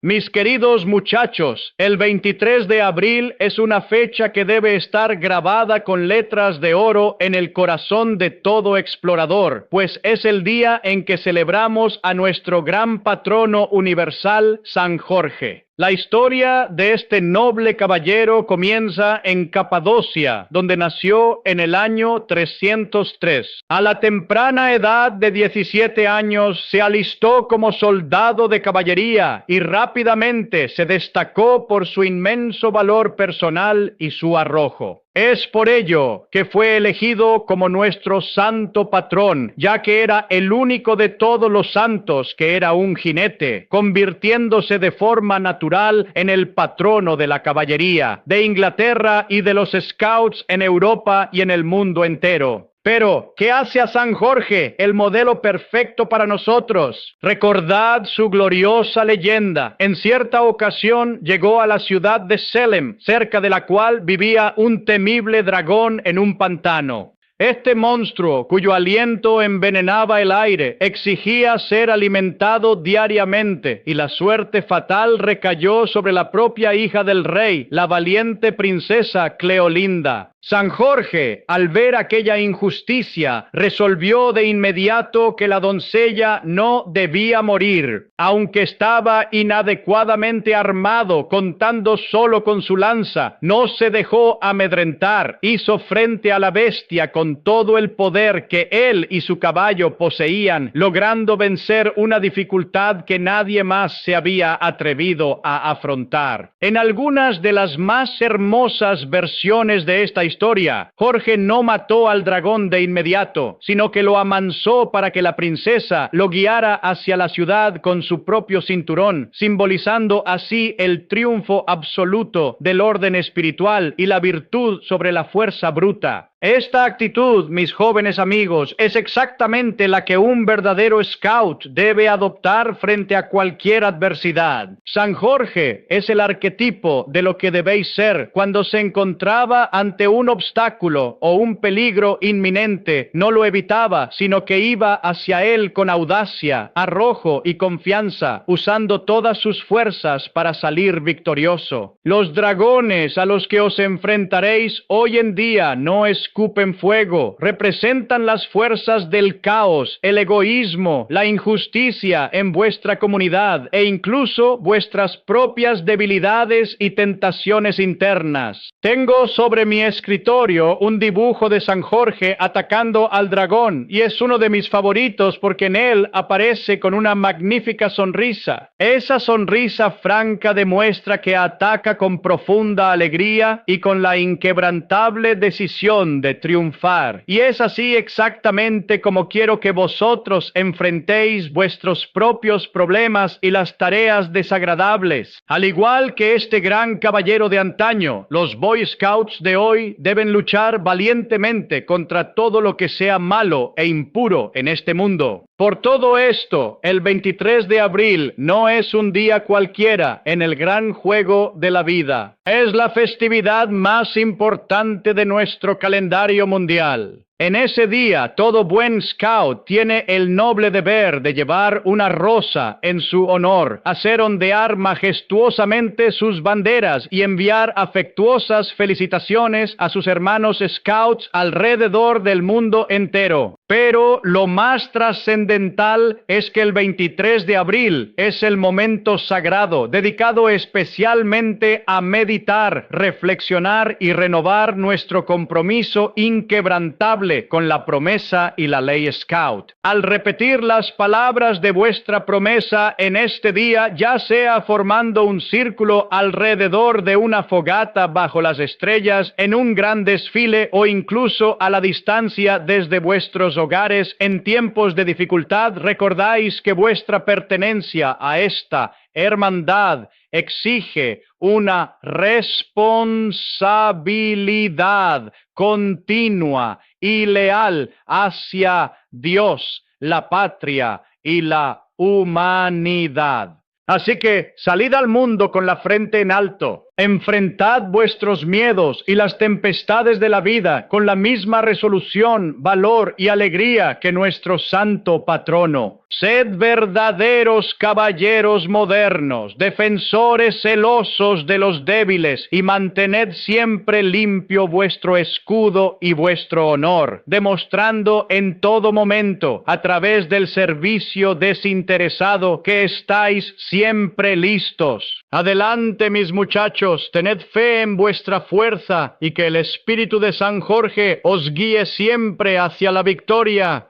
Mis queridos muchachos, el 23 de abril es una fecha que debe estar grabada con letras de oro en el corazón de todo explorador, pues es el día en que celebramos a nuestro gran patrono universal, San Jorge. La historia de este noble caballero comienza en Capadocia, donde nació en el año 303. A la temprana edad de 17 años se alistó como soldado de caballería y rápidamente se destacó por su inmenso valor personal y su arrojo. Es por ello que fue elegido como nuestro santo patrón, ya que era el único de todos los santos que era un jinete, convirtiéndose de forma natural en el patrono de la caballería, de Inglaterra y de los scouts en Europa y en el mundo entero. Pero, ¿qué hace a San Jorge el modelo perfecto para nosotros? Recordad su gloriosa leyenda. En cierta ocasión llegó a la ciudad de Selem, cerca de la cual vivía un temible dragón en un pantano. Este monstruo, cuyo aliento envenenaba el aire, exigía ser alimentado diariamente, y la suerte fatal recayó sobre la propia hija del rey, la valiente princesa Cleolinda. San Jorge, al ver aquella injusticia, resolvió de inmediato que la doncella no debía morir. Aunque estaba inadecuadamente armado, contando solo con su lanza, no se dejó amedrentar, hizo frente a la bestia con todo el poder que él y su caballo poseían, logrando vencer una dificultad que nadie más se había atrevido a afrontar. En algunas de las más hermosas versiones de esta historia, Jorge no mató al dragón de inmediato, sino que lo amansó para que la princesa lo guiara hacia la ciudad con su propio cinturón, simbolizando así el triunfo absoluto del orden espiritual y la virtud sobre la fuerza bruta. Esta actitud, mis jóvenes amigos, es exactamente la que un verdadero scout debe adoptar frente a cualquier adversidad. San Jorge es el arquetipo de lo que debéis ser cuando se encontraba ante un obstáculo o un peligro inminente. No lo evitaba, sino que iba hacia él con audacia, arrojo y confianza, usando todas sus fuerzas para salir victorioso. Los dragones a los que os enfrentaréis hoy en día no escupen fuego, representan las fuerzas del caos, el egoísmo, la injusticia en vuestra comunidad e incluso vuestras propias debilidades y tentaciones internas. Tengo sobre mi escritorio un dibujo de San Jorge atacando al dragón y es uno de mis favoritos porque en él aparece con una magnífica sonrisa. Esa sonrisa franca demuestra que ataca con profunda alegría y con la inquebrantable decisión de triunfar. Y es así exactamente como quiero que vosotros enfrentéis vuestros propios problemas y las tareas desagradables. Al igual que este gran caballero de antaño, los Boy Scouts de hoy deben luchar valientemente contra todo lo que sea malo e impuro en este mundo. Por todo esto, el 23 de abril no es un día cualquiera en el gran juego de la vida. Es la festividad más importante de nuestro calendario mundial. En ese día, todo buen scout tiene el noble deber de llevar una rosa en su honor, hacer ondear majestuosamente sus banderas y enviar afectuosas felicitaciones a sus hermanos scouts alrededor del mundo entero. Pero lo más trascendental es que el 23 de abril es el momento sagrado, dedicado especialmente a meditar, reflexionar y renovar nuestro compromiso inquebrantable con la promesa y la ley Scout. Al repetir las palabras de vuestra promesa en este día, ya sea formando un círculo alrededor de una fogata bajo las estrellas, en un gran desfile o incluso a la distancia desde vuestros hogares en tiempos de dificultad, recordáis que vuestra pertenencia a esta hermandad exige una responsabilidad continua y leal hacia Dios, la patria y la humanidad. Así que salid al mundo con la frente en alto, Enfrentad vuestros miedos y las tempestades de la vida con la misma resolución, valor y alegría que nuestro santo patrono. Sed verdaderos caballeros modernos, defensores celosos de los débiles, y mantened siempre limpio vuestro escudo y vuestro honor, demostrando en todo momento, a través del servicio desinteresado, que estáis siempre listos. Adelante, mis muchachos, tened fe en vuestra fuerza, y que el espíritu de San Jorge os guíe siempre hacia la victoria.